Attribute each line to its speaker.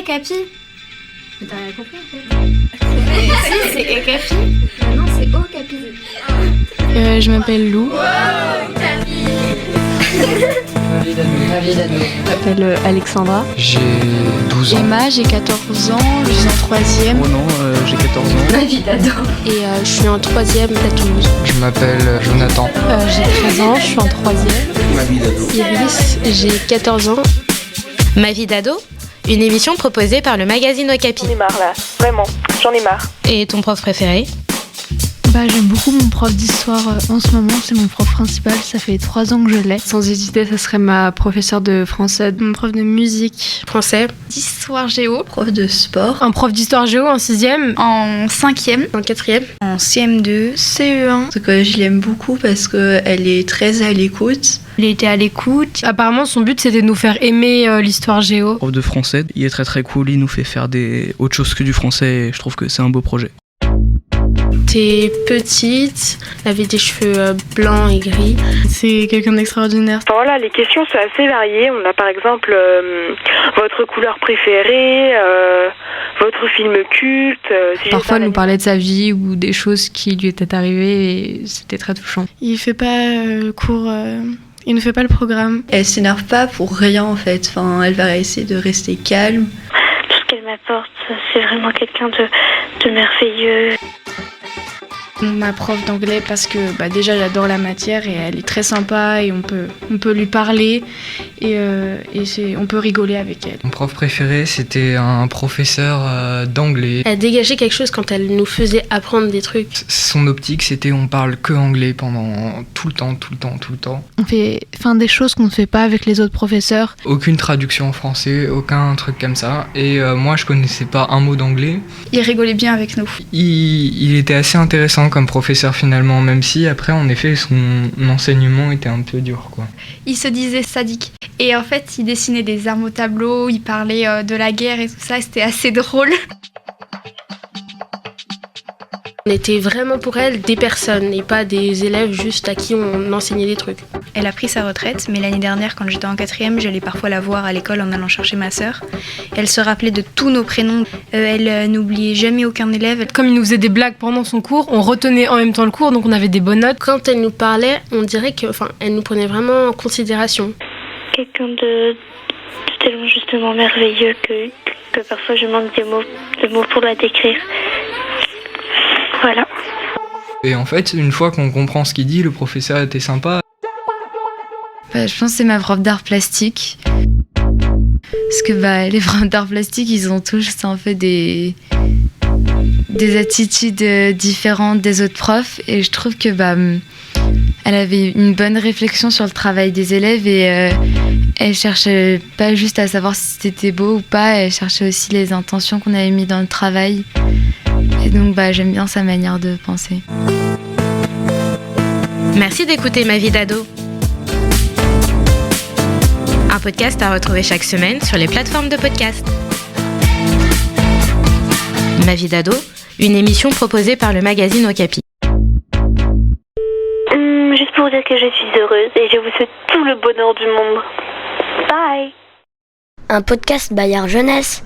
Speaker 1: Capi. Mais t'as rien compris en fait. Si, c'est Capi. Non, c'est Capi.
Speaker 2: Je m'appelle Lou.
Speaker 3: Ravi d'ado.
Speaker 2: Je m'appelle Alexandra.
Speaker 4: J'ai 12 ans.
Speaker 2: Emma, j'ai 14 ans, je suis en 3e.
Speaker 4: Oh non, j'ai 14 ans.
Speaker 1: Ravi d'ado.
Speaker 2: Et je suis en 3e à Toulouse.
Speaker 4: Je m'appelle Jonathan.
Speaker 2: J'ai 13 ans, je suis en 3e.
Speaker 5: Ma vie d'ado.
Speaker 2: Iris, j'ai 14 ans.
Speaker 6: Ma vie d'ado, une émission proposée par le magazine Okapi.
Speaker 7: J'en ai marre là, vraiment, j'en ai marre.
Speaker 6: Et ton prof préféré?
Speaker 8: J'aime beaucoup mon prof d'histoire en ce moment, c'est mon prof principal, ça fait 3 ans que je l'ai.
Speaker 2: Sans hésiter, ça serait ma professeure de français, mon prof de musique,
Speaker 6: Français,
Speaker 8: D'histoire géo,
Speaker 3: Prof de sport.
Speaker 2: un prof d'histoire géo en 6e,
Speaker 8: en 5e,
Speaker 2: en 4e,
Speaker 8: en CM2, CE1.
Speaker 3: Ce collège, je l'aime beaucoup parce qu'elle est très à l'écoute.
Speaker 8: Il était à l'écoute.
Speaker 2: Apparemment, son but c'était de nous faire aimer l'histoire géo.
Speaker 4: Prof de français, il est très très cool, il nous fait faire autre chose que du français et je trouve que c'est un beau projet.
Speaker 2: T'es petite, elle avait des cheveux blancs et gris. C'est quelqu'un d'extraordinaire.
Speaker 7: Enfin, voilà, les questions sont assez variées. On a par exemple votre couleur préférée, votre film culte.
Speaker 8: Parfois, elle nous parlait de sa vie ou des choses qui lui étaient arrivées et c'était très touchant.
Speaker 2: Il fait pas cours, il ne fait pas le programme.
Speaker 3: Elle s'énerve pas pour rien en fait. Enfin, elle va essayer de rester calme.
Speaker 7: Tout ce qu'elle m'apporte, c'est vraiment quelqu'un de merveilleux.
Speaker 8: Ma prof d'anglais parce que déjà j'adore la matière et elle est très sympa et on peut lui parler et on peut rigoler avec elle.
Speaker 4: Mon prof préféré, c'était un professeur d'anglais.
Speaker 2: Elle dégageait quelque chose quand elle nous faisait apprendre des trucs.
Speaker 4: Son optique, c'était on parle que anglais pendant tout le temps.
Speaker 8: On fait des choses qu'on ne fait pas avec les autres professeurs.
Speaker 4: Aucune traduction en français, aucun truc comme ça. Et moi, je connaissais pas un mot d'anglais.
Speaker 8: Il rigolait bien avec nous.
Speaker 4: Il était assez intéressant comme professeur finalement, même si après, en effet, son enseignement était un peu dur, quoi.
Speaker 9: Il se disait sadique. Et en fait, il dessinait des armes au tableau, il parlait de la guerre et tout ça, c'était assez drôle.
Speaker 2: On était vraiment pour elle des personnes et pas des élèves juste à qui on enseignait des trucs.
Speaker 9: Elle a pris sa retraite, mais l'année dernière, quand j'étais en 4e, j'allais parfois la voir à l'école en allant chercher ma sœur. Elle se rappelait de tous nos prénoms. Elle n'oubliait jamais aucun élève.
Speaker 2: Comme il nous faisait des blagues pendant son cours, on retenait en même temps le cours, donc on avait des bonnes notes. Quand elle nous parlait, on dirait elle nous prenait vraiment en considération.
Speaker 7: Quelqu'un de tellement justement merveilleux que parfois je manque de mots pour la décrire. Voilà.
Speaker 4: Et en fait, une fois qu'on comprend ce qu'il dit, le professeur était sympa.
Speaker 10: Je pense que c'est ma prof d'art plastique. Parce que les profs d'art plastique, ils ont tous en fait des attitudes différentes des autres profs. Et je trouve que elle avait une bonne réflexion sur le travail des élèves et elle cherchait pas juste à savoir si c'était beau ou pas, elle cherchait aussi les intentions qu'on avait mis dans le travail. Et donc j'aime bien sa manière de penser.
Speaker 6: Merci d'écouter Ma vie d'ado. Un podcast à retrouver chaque semaine sur les plateformes de podcast. Ma vie d'ado, une émission proposée par le magazine Okapi.
Speaker 7: Juste pour vous dire que je suis heureuse et je vous souhaite tout le bonheur du monde. Bye.
Speaker 1: Un podcast Bayard Jeunesse.